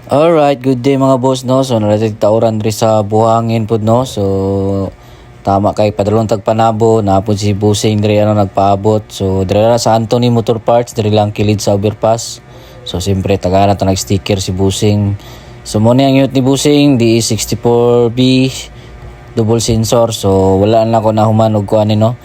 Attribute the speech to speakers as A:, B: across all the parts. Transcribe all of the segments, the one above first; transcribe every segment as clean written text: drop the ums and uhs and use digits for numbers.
A: Alright, good day mga boss no. So naratid tauran diri sa buhangin pud no. So tama kay padalong tagpanabo na pud si Busing diri nagpaabot. So diri ra sa Anthony Motor Parts, diri lang kilid sa overpass. So siyempre tagana ta nag-sticker si Busing. So mo ni ang unit ni Busing DE64B double sensor. So wala na ko na human og kuan no.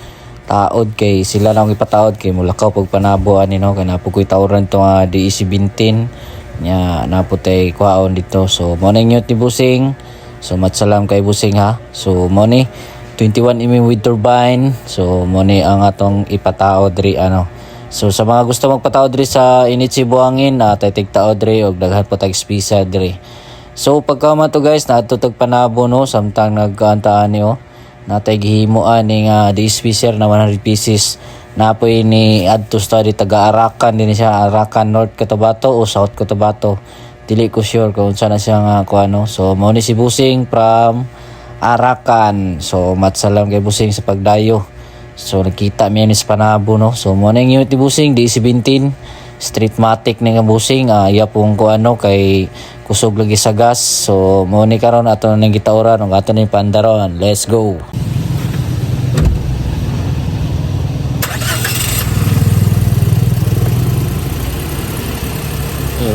A: Taod kay sila na ipataod kay mulakaw pag panabo ani no kay napukoy tawran to nga DE17 nya naputay kwaon dito. So mo na ni Busing. So matsalam kay Busing ha. So mo ni 21 mm with turbine. So mo ni ang atong ipataod diri ano. So sa mga gusto magpataod diri sa init si buhangin tay tigtaod diri og daghan pa tag spisa diri. So pagka man to guys na tag panabo no samtang nagkaantaan ni natay gihimoan ning di-spacer na 100 pieces. Napoy ni adto study taga Arakan din siya, Arakan North Cotabato o South Cotabato. Dili ko sure kung saan na siya nga kuano. So mao ni si Busing from Arakan. So matsalam kay Busing sa pagdayo. So nakita mi ni sa panabo no. So mo na yung unit ni Busing DE17 Streetmatic ni nga Busing iya pong kuano kay kusog lagi sa gas. So mo ni karon ato nang gitauran ug ato ni pandaron. Let's go.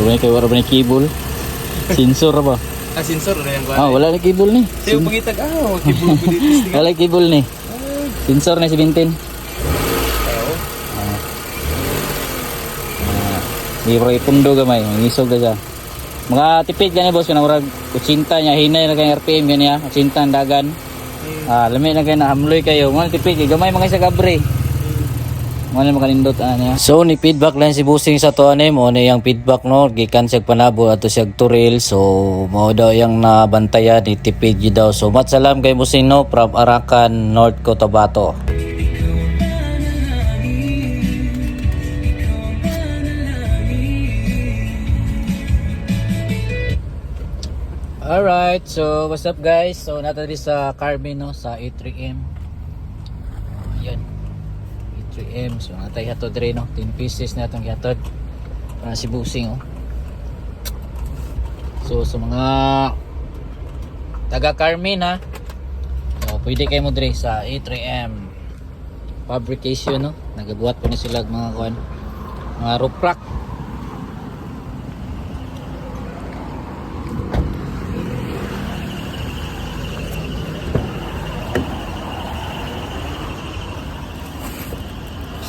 A: May kay wala ba ni cable? Sensor ba?
B: Sensor na yan
A: ba? Wala na cable ni.
B: Sayo pagitag cable ko dito.
A: Wala cable ni. Sensor na 17. Di ro ipundo gamay, ngisog ka siya. Mga tipid gani boss kana urag 80 nya hinay na kay RPM gani ha, 80 ang dagan. Lami na kay nahamloy kayo. Mga tipid gamay mga isa kabre. Mo na makalindot niya. So ni feedback lang si Busing sa to ani mo ni yang feedback no gikan siya panabo ato siya turil. So mo daw yang nabantayan ni tipid gid daw. So matsalam kay Busing no from Arakan North Cotabato. Alright, so what's up guys? So natari sa Carmen no sa A3M. Ayan. A3M. So natay hatod diri no 10 pieces na itong hatod para si Busing So sa mga taga Carmen ha. So pwede kayo mo diri sa A3M fabrication no. Nagabuhat pa ni sila mga kuan mga roof rack.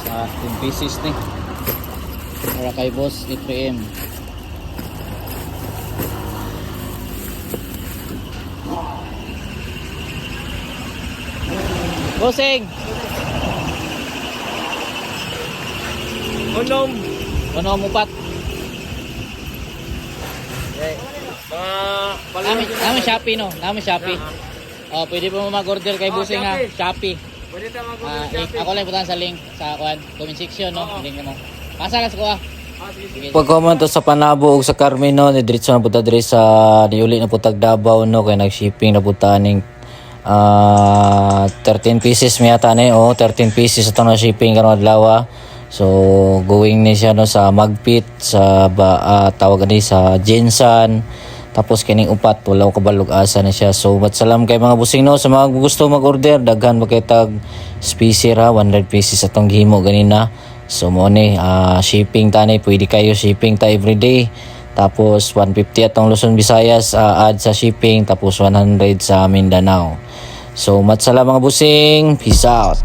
A: Sa 10 pieces ni para kay boss A3M. Busing unom upat Nami Shopee no, nami Shopee. Pwede po mo mag-order kay Busing ha, Shopee. Pwede ta mag-order. Ako lang putan sa link sa comment section no, link mo. Pasa ka sa pag-comment sa Panabo ug sa Carmen no, ni diretso na puta diri sa niuli na putag Davao no kay nag-shipping na puta ning 13 pieces mi ata ni 13 pieces ato na shipping karon adlaw. So going ni siya no sa Magpit sa tawag ni sa Jensan. Tapos kining upat wala ko kabalog asa na siya. So matsalam kay mga Busing no sa mga gusto mag-order daghan ba kay tag spacer ha 100 pieces atong gihimo ganina. So mo ni shipping tani pwede kayo shipping ta everyday. Tapos 150 atong Luzon Visayas add sa shipping tapos 100 sa Mindanao. So matsalam mga Busing, peace out.